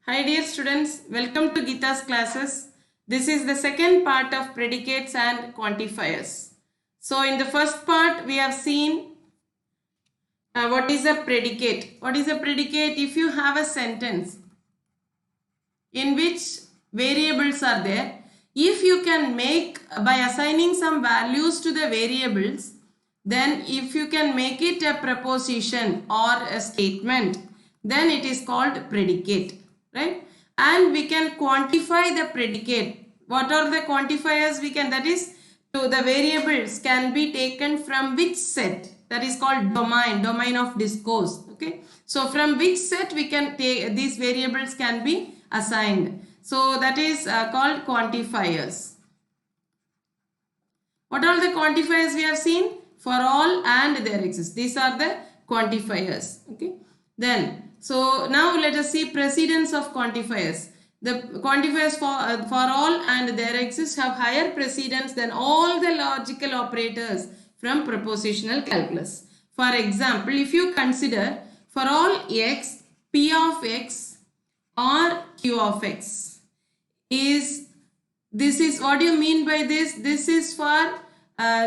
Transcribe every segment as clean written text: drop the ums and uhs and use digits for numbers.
Hi dear students, welcome to Gita's classes. This is the second part of predicates and quantifiers. So in the first part we have seen what is a predicate. What is a predicate? If you have a sentence in which variables are there, if you can make by assigning some values to the variables, then if you can make it a preposition or a statement, then it is called predicate, right? And we can quantify the predicate. What are the quantifiers we can, that is, to the variables can be taken from which set, that is called domain of discourse. Okay, so from which set we can take these variables can be assigned, so that is called quantifiers. What are the quantifiers we have seen? For all and there exists, these are the quantifiers. Okay, then so now let us see precedence of quantifiers. The quantifiers for all and there exists have higher precedence than all the logical operators from propositional calculus. For example, if you consider for all x, p of x or q of x is, this is what do you mean by this? This is for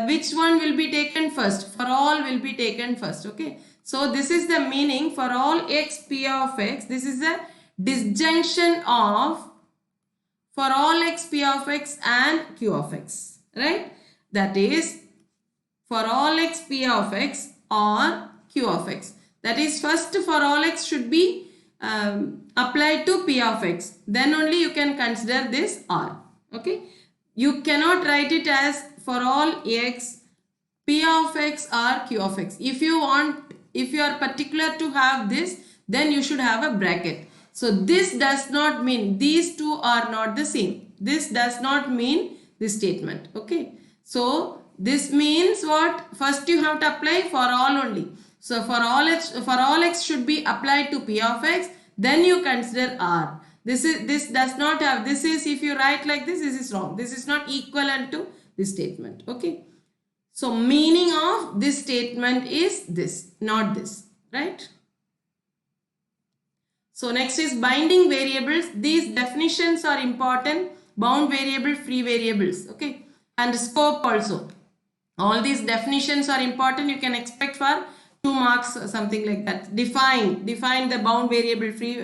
which one will be taken first? For all will be taken first. Okay, so this is the meaning for all x, p of x. This is a disjunction of for all x, p of x and q of x, right? That is for all x, p of x or q of x. That is, first for all x should be applied to p of x, then only you can consider this r. Okay, you cannot write it as for all x, p of x or q of x. If you want, if you are particular to have this, then you should have a bracket. So this does not mean these two are not the same. This does not mean this statement. Okay, so this means what? First you have to apply for all only. So for all x should be applied to p of x, then you consider r. This does not have, this is, if you write like this is wrong. This is not equivalent to this statement. Okay, so meaning of this statement is this, not this, right? So next is binding variables. These definitions are important. Bound variable, free variables, okay, and scope also. All these definitions are important. You can expect for 2 marks, something like that. Define the bound variable, free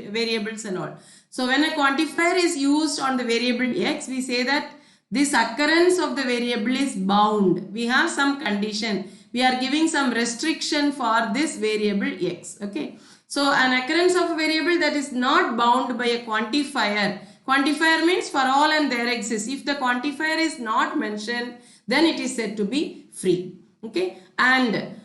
variables and all. So when a quantifier is used on the variable x, we say that this occurrence of the variable is bound. We have some condition. We are giving some restriction for this variable x. Okay, so an occurrence of a variable that is not bound by a quantifier. Quantifier means for all and there exists. If the quantifier is not mentioned, then it is said to be free. Okay, and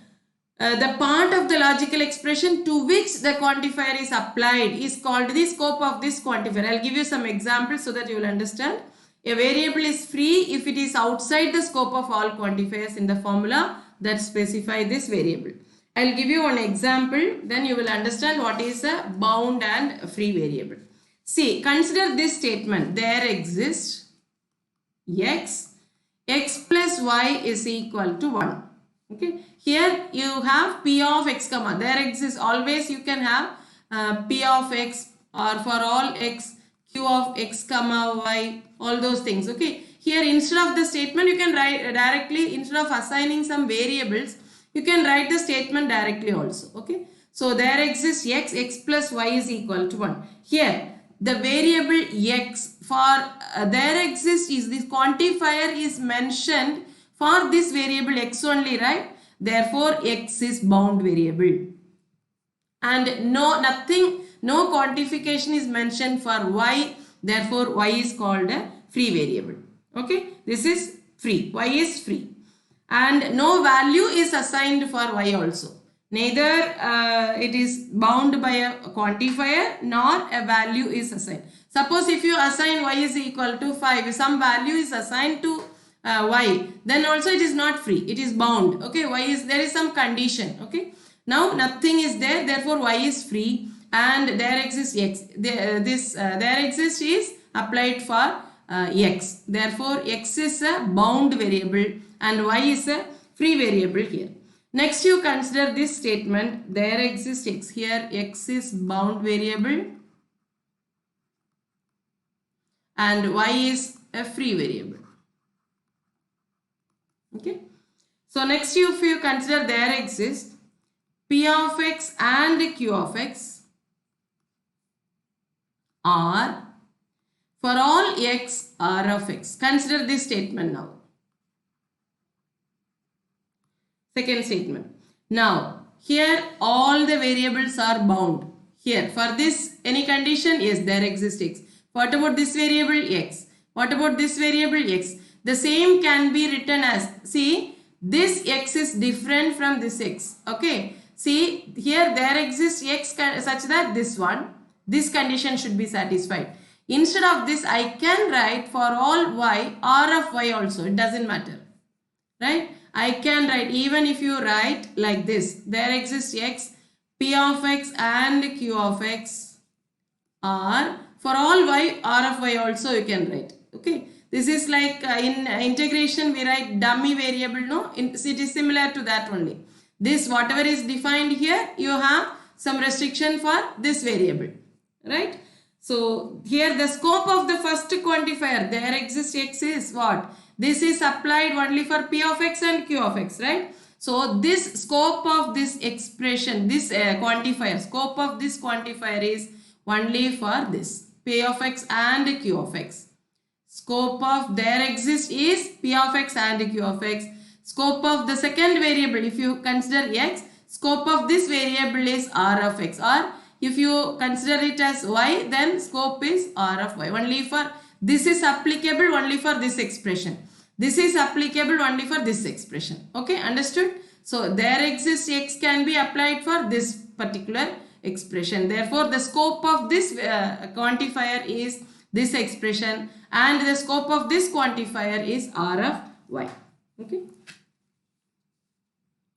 the part of the logical expression to which the quantifier is applied is called the scope of this quantifier. I'll give you some examples so that you will understand. A variable is free if it is outside the scope of all quantifiers in the formula that specify this variable. I'll give you one example, then you will understand what is a bound and free variable. See, consider this statement. There exists x plus y is equal to 1. Okay, here you have p of x comma, there exists, always you can have p of x, or for all x, q of x comma y, all those things. Okay, here instead of the statement you can write directly, instead of assigning some variables, you can write the statement directly also. Okay, so there exists x plus y is equal to 1. Here the variable x for there exists is this quantifier is mentioned for this variable x only, right? Therefore x is bound variable, and no quantification is mentioned for y, therefore y is called a free variable. Okay, this is free, y is free, and no value is assigned for y also. Neither it is bound by a quantifier nor a value is assigned. Suppose if you assign y is equal to 5, some value is assigned to y, then also it is not free, it is bound. Okay, y is, there is some condition. Okay, now nothing is there, therefore y is free, and there exists x. There exists is applied for x, therefore x is a bound variable and y is a free variable here. Next you consider this statement, there exists x. Here x is bound variable and y is a free variable. Okay. So next if you consider there exists p of x and q of x are for all x r of x. Consider this statement now. Second statement. Now here all the variables are bound. Here for this any condition, yes, there exists x. What about this variable x? What about this variable x? The same can be written as, see, this x is different from this x. Okay. See here there exists x such that this condition should be satisfied. Instead of this I can write for all y r of y also. It doesn't matter. Right. I can write, even if you write like this, there exists x, p of x and q of x are for all y r of y also you can write. Okay. This is like in integration we write dummy variable, no? It is similar to that only. This whatever is defined here, you have some restriction for this variable, right? So here the scope of the first quantifier, there exists x is what? This is applied only for p of x and q of x, right? So this scope of this expression, this quantifier, scope of this quantifier is only for this p of x and q of x. Scope of there exists is p of x and q of x. Scope of the second variable, if you consider x, scope of this variable is r of x, or if you consider it as y, then scope is r of y. Only for this is applicable only for this expression. This is applicable only for this expression. Okay, understood? So there exists x can be applied for this particular expression. Therefore, the scope of this quantifier is this expression, and the scope of this quantifier is r of y. Okay.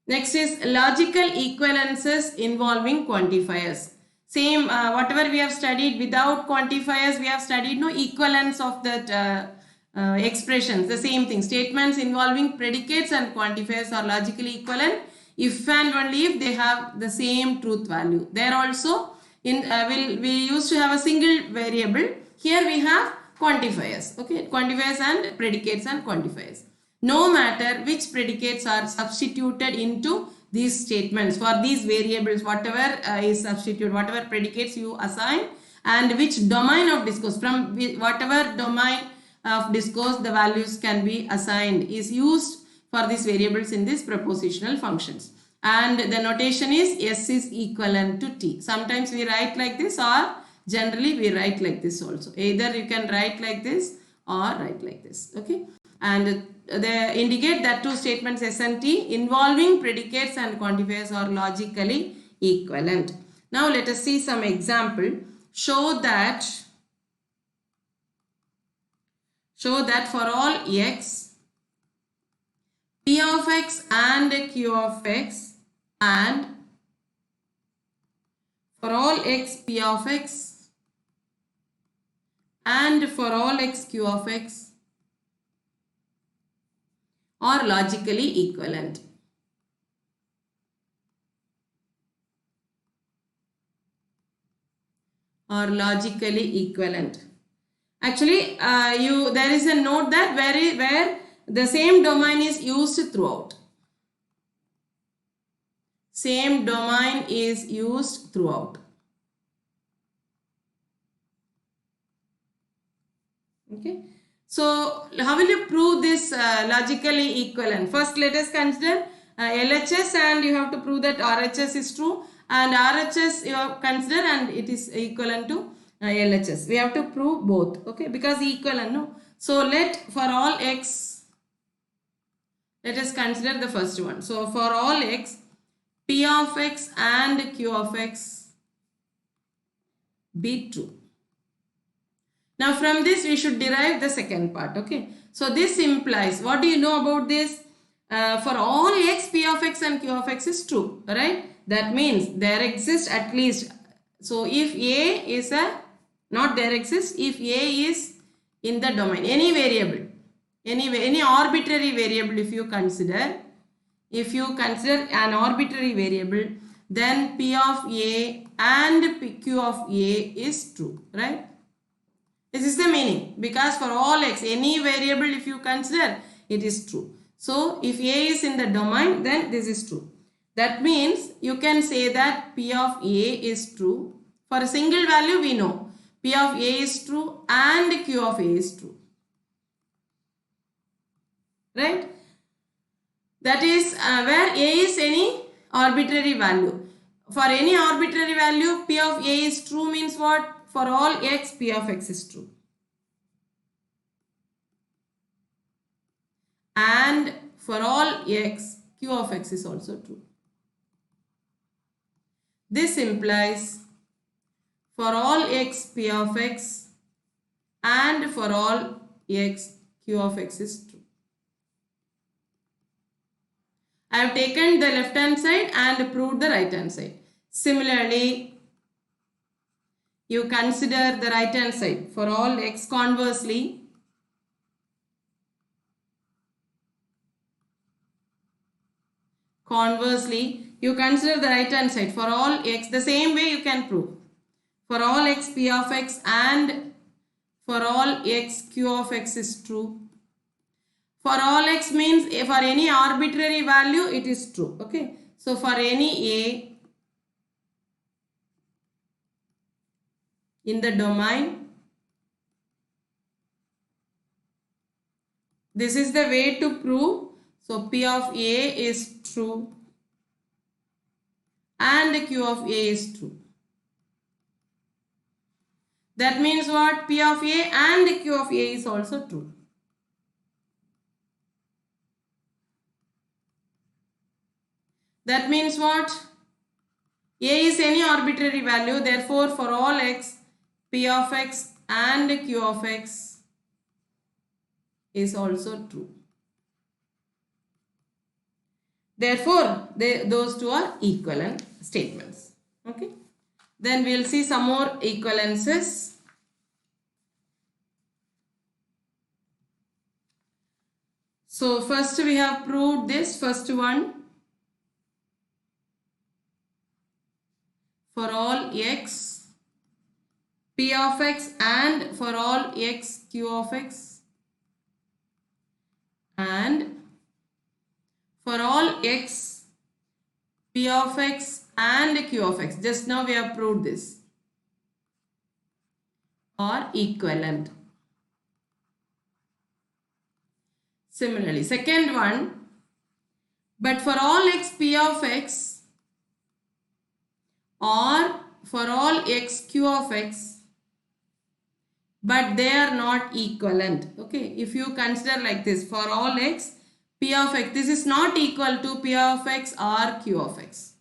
Next is logical equivalences involving quantifiers. Same whatever we have studied without quantifiers, we have studied no equivalence of that expressions. The same thing. Statements involving predicates and quantifiers are logically equivalent if and only if they have the same truth value. There also in we used to have a single variable. Here we have quantifiers. Okay, quantifiers and predicates and quantifiers. No matter which predicates are substituted into these statements for these variables, whatever is substituted, whatever predicates you assign, and which domain of discourse, from whatever domain of discourse the values can be assigned is used for these variables in these propositional functions. And the notation is S is equivalent to T. Sometimes we write like this, or generally we write like this also. Either you can write like this or write like this. Okay. And they indicate that two statements S and T involving predicates and quantifiers are logically equivalent. Now let us see some example. Show that for all x, p of x and q of x, and for all x p of x and for all x q of x are logically equivalent. Are logically equivalent. Actually, there is a note that where the same domain is used throughout. Same domain is used throughout. Okay. So how will you prove this logically equivalent? First, let us consider LHS, and you have to prove that RHS is true, and RHS you have consider and it is equivalent to LHS. We have to prove both. Okay, because equivalent, no. So let for all x, let us consider the first one. So for all x, p of x and q of x be true. Now from this we should derive the second part. Okay. So this implies, what do you know about this? For all x, p of x and q of x is true. Right. That means there exists at least. So if a is not there exists, if a is in the domain, any variable, any arbitrary variable, if you consider an arbitrary variable, then p of a and q of a is true. Right. This is the meaning, because for all x, any variable if you consider, it is true. So if A is in the domain, then this is true. That means you can say that P of A is true. For a single value we know P of A is true and Q of A is true. Right? That is where A is any arbitrary value. For any arbitrary value, P of A is true means what? For all x, P of x is true. And for all x, Q of x is also true. This implies for all x, P of x, and for all x, Q of x is true. I have taken the left hand side and proved the right hand side. Similarly, you consider the right hand side for all x. Conversely, you consider the right hand side for all x. The same way you can prove. For all x, P of x, and for all x, Q of x is true. For all x means for any arbitrary value it is true. Okay. So for any A in the domain, this is the way to prove. So P of A is true and Q of A is true. That means what? P of A and Q of A is also true. That means what? A is any arbitrary value. Therefore, for all x, P of x and Q of x is also true. Therefore, those two are equivalent statements. Okay. Then we will see some more equivalences. So first we have proved this first one. For all x, P of x, and for all x, Q of x, and for all x, P of x and Q of x. Just now we have proved this are equivalent. Similarly, second one, but for all x, P of x, or for all x, Q of x, but they are not equivalent. Okay, if you consider like this, for all x, P of x, this is not equal to P of x or Q of x.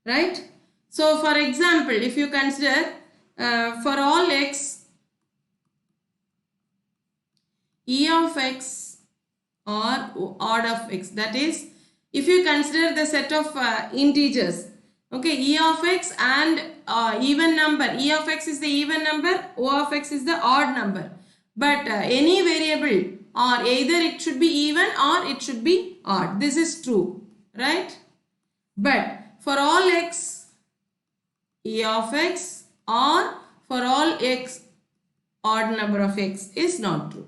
Right? So for example, if you consider for all x, E of x or odd of x, that is, if you consider the set of integers, okay, E of x and even number, E of x is the even number, O of x is the odd number, but any variable, or either it should be even or it should be odd. This is true, right? But for all x, E of x, or for all x, odd number of x is not true.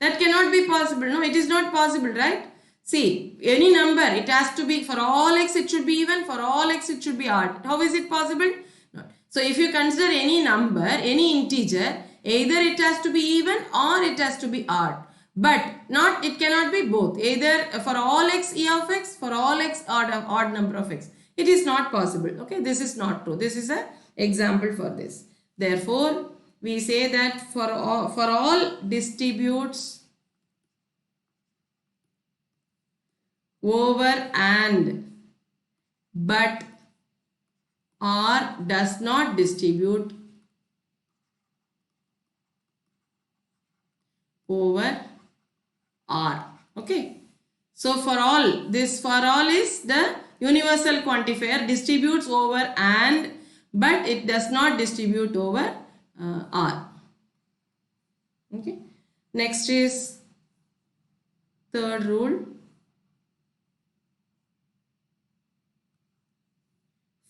That cannot be possible. No, it is not possible, right? See, any number, it has to be, for all x it should be even, for all x it should be odd. How is it possible? Not. So if you consider any number, any integer, either it has to be even or it has to be odd. But not, it cannot be both. Either for all x, E of x, for all x, odd number of x. It is not possible. Okay, this is not true. This is an example for this. Therefore, we say that for all distributes over and, but R does not distribute over R. Okay. So for all, this for all is the universal quantifier, distributes over and, but it does not distribute over R. Okay. Next is third rule.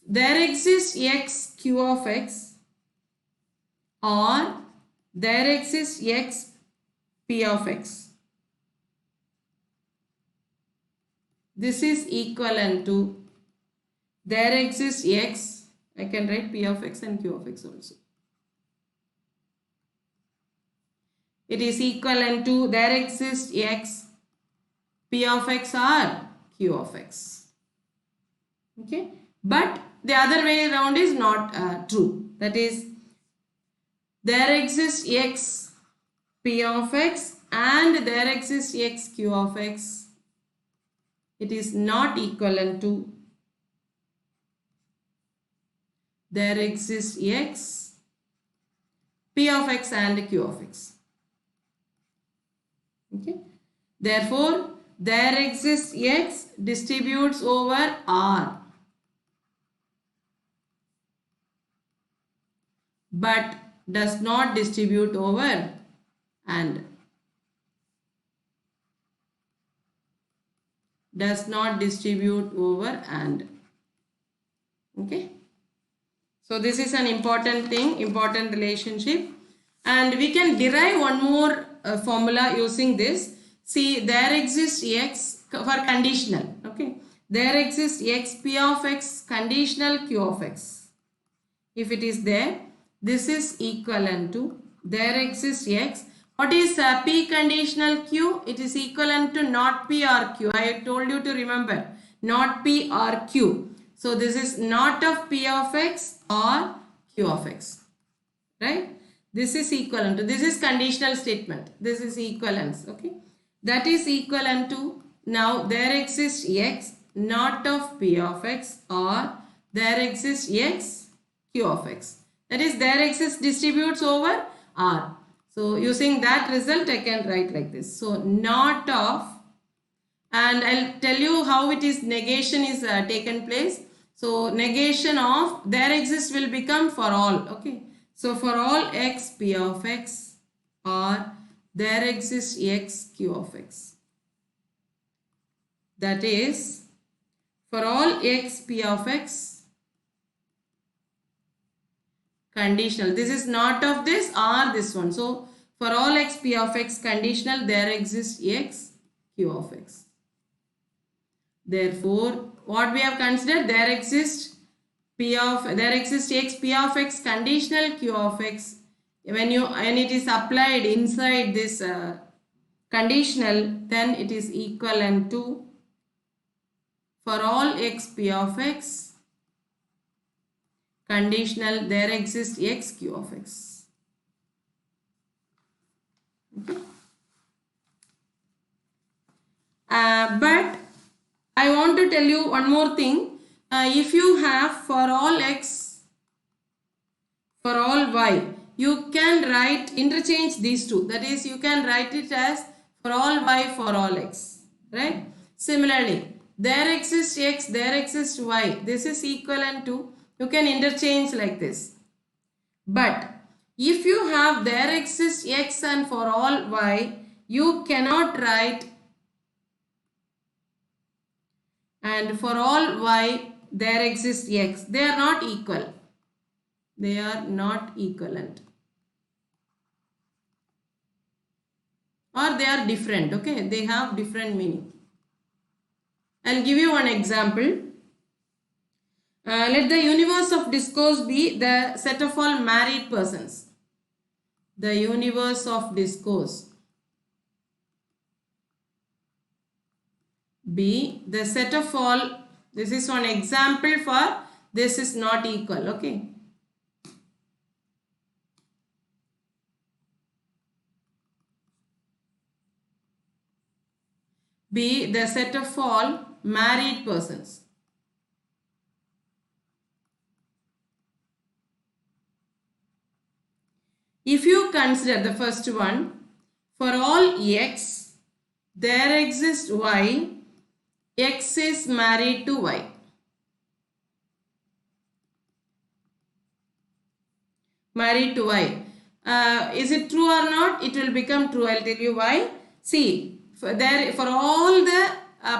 There exists x, Q of x or there exists x p of x. This is equivalent to there exists x, I can write p of x and q of x also. It is equivalent to there exists x, p of x or q of x. Okay, but the other way around is not true. That is, there exists x, p of x and there exists x, q of x. It is not equivalent to there exists x, p of x and q of x. Okay. Therefore, there exists x distributes over R, but does not distribute over and. Does not distribute over and. Okay. So this is an important thing, important relationship, and we can derive one more formula using this. See, there exists x for conditional. Okay, there exists x p of x conditional q of x. If it is there, this is equivalent to there exists x. What is p conditional q? It is equivalent to not p or q. I told you to remember not p or q. So this is not of p of x or q of x, right? This is equivalent to, this is conditional statement. This is equivalence, okay? That is equivalent to, now there exists x not of p of x or there exists x q of x. That is, there exists distributes over R. So using that result I can write like this. So not of, and I'll tell you how it is negation is taken place. So negation of there exists will become for all. Okay. So for all x p of x or there exists x q of x. That is, for all x p of x conditional. This is not of this or this one. So for all x p of x conditional there exists x q of x. Therefore, what we have considered, there exists x p of x conditional q of x. When it is applied inside this conditional, then it is equivalent to for all x p of x conditional there exists x q of x. Okay. But I want to tell you one more thing. If you have for all x, for all y, you can write, interchange these two. That is, you can write it as for all y, for all x. Right? Similarly, there exists x, there exists y. This is equivalent to, you can interchange like this. But if you have there exists x and for all y, you cannot write and for all y there exists x. They are not equal. They are not equivalent. Or they are different. Okay, they have different meaning. I'll give you one example. Let the universe of discourse be the set of all married persons. The universe of discourse be the set of all. This is one example for this is not equal. Okay. Be the set of all married persons. If you consider the first one, for all x, there exists y, x is married to y. Married to y. Is it true or not? It will become true. I'll tell you why. See, for all the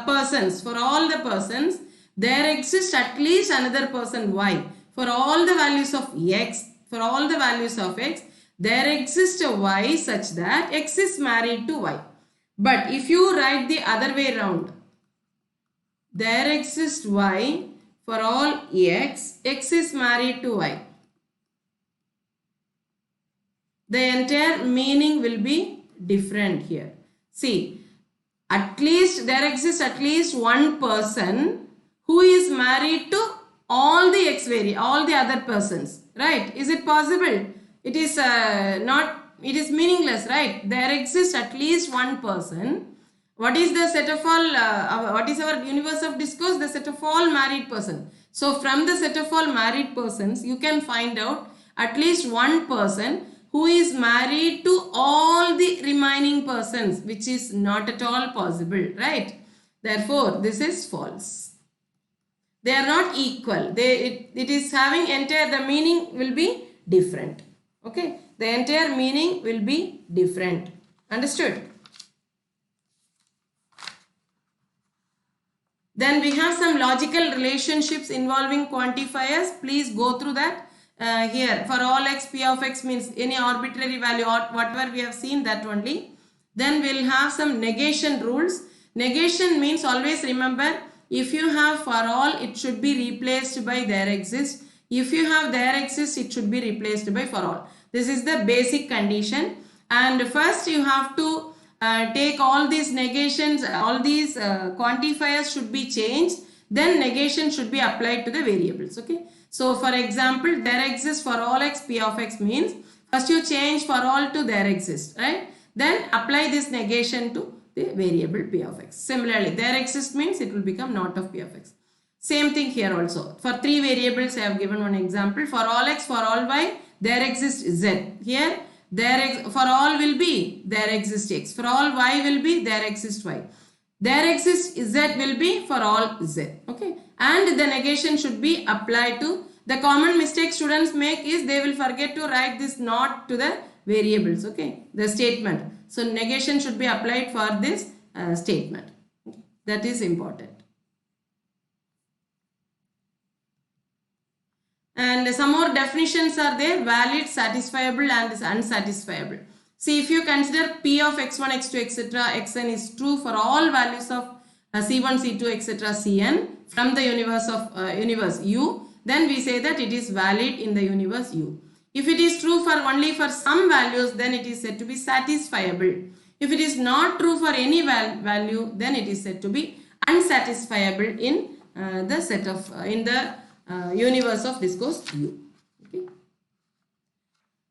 persons, there exists at least another person y. For all the values of x, for all the values of x, there exists a y such that x is married to y. But if you write the other way around, there exists y for all x, x is married to y, the entire meaning will be different here. See, at least there exists at least one person who is married to all the all the other persons, right? Is it possible? It is it is meaningless, right? There exists at least one person. What is the set of all, what is our universe of discourse? The set of all married persons. So from the set of all married persons, you can find out at least one person who is married to all the remaining persons, which is not at all possible, right? Therefore, this is false. They are not equal. It is having the meaning will be different. Okay, the entire meaning will be different. Understood? Then we have some logical relationships involving quantifiers. Please go through that. Here, for all x, p of x means any arbitrary value or whatever we have seen, that only. Then we'll have some negation rules. Negation means, always remember, if you have for all, it should be replaced by there exists. If you have there exists, it should be replaced by for all. This is the basic condition. And first you have to take all these negations, all these quantifiers should be changed. Then negation should be applied to the variables. Okay. So for example, there exists for all x, p of x means first you change for all to there exists, right? Then apply this negation to the variable p of x. Similarly, there exists means it will become not of p of x. Same thing here also. For three variables, I have given one example. For all x, for all y, there exists z. Here, for all will be there exists x. For all y will be there exists y. There exists z will be for all z. Okay. And the negation should be applied to. The common mistake students make is they will forget to write this not to the variables. Okay. The statement. So negation should be applied for this statement. That is important. And some more definitions are there: valid, satisfiable and unsatisfiable. See, if you consider p of x1, x2, etc., xn is true for all values of c1, c2, etc., cn from the universe u, then we say that it is valid in the universe u. If it is true for only for some values, then it is said to be satisfiable. If it is not true for any value, then it is said to be unsatisfiable in the set of in the universe of discourse u. Okay.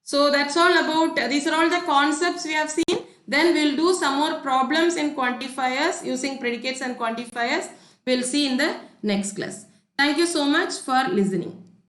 So that's all about, these are all the concepts we have seen. Then we'll do some more problems in quantifiers using predicates and quantifiers. We'll see in the next class. Thank you so much for listening.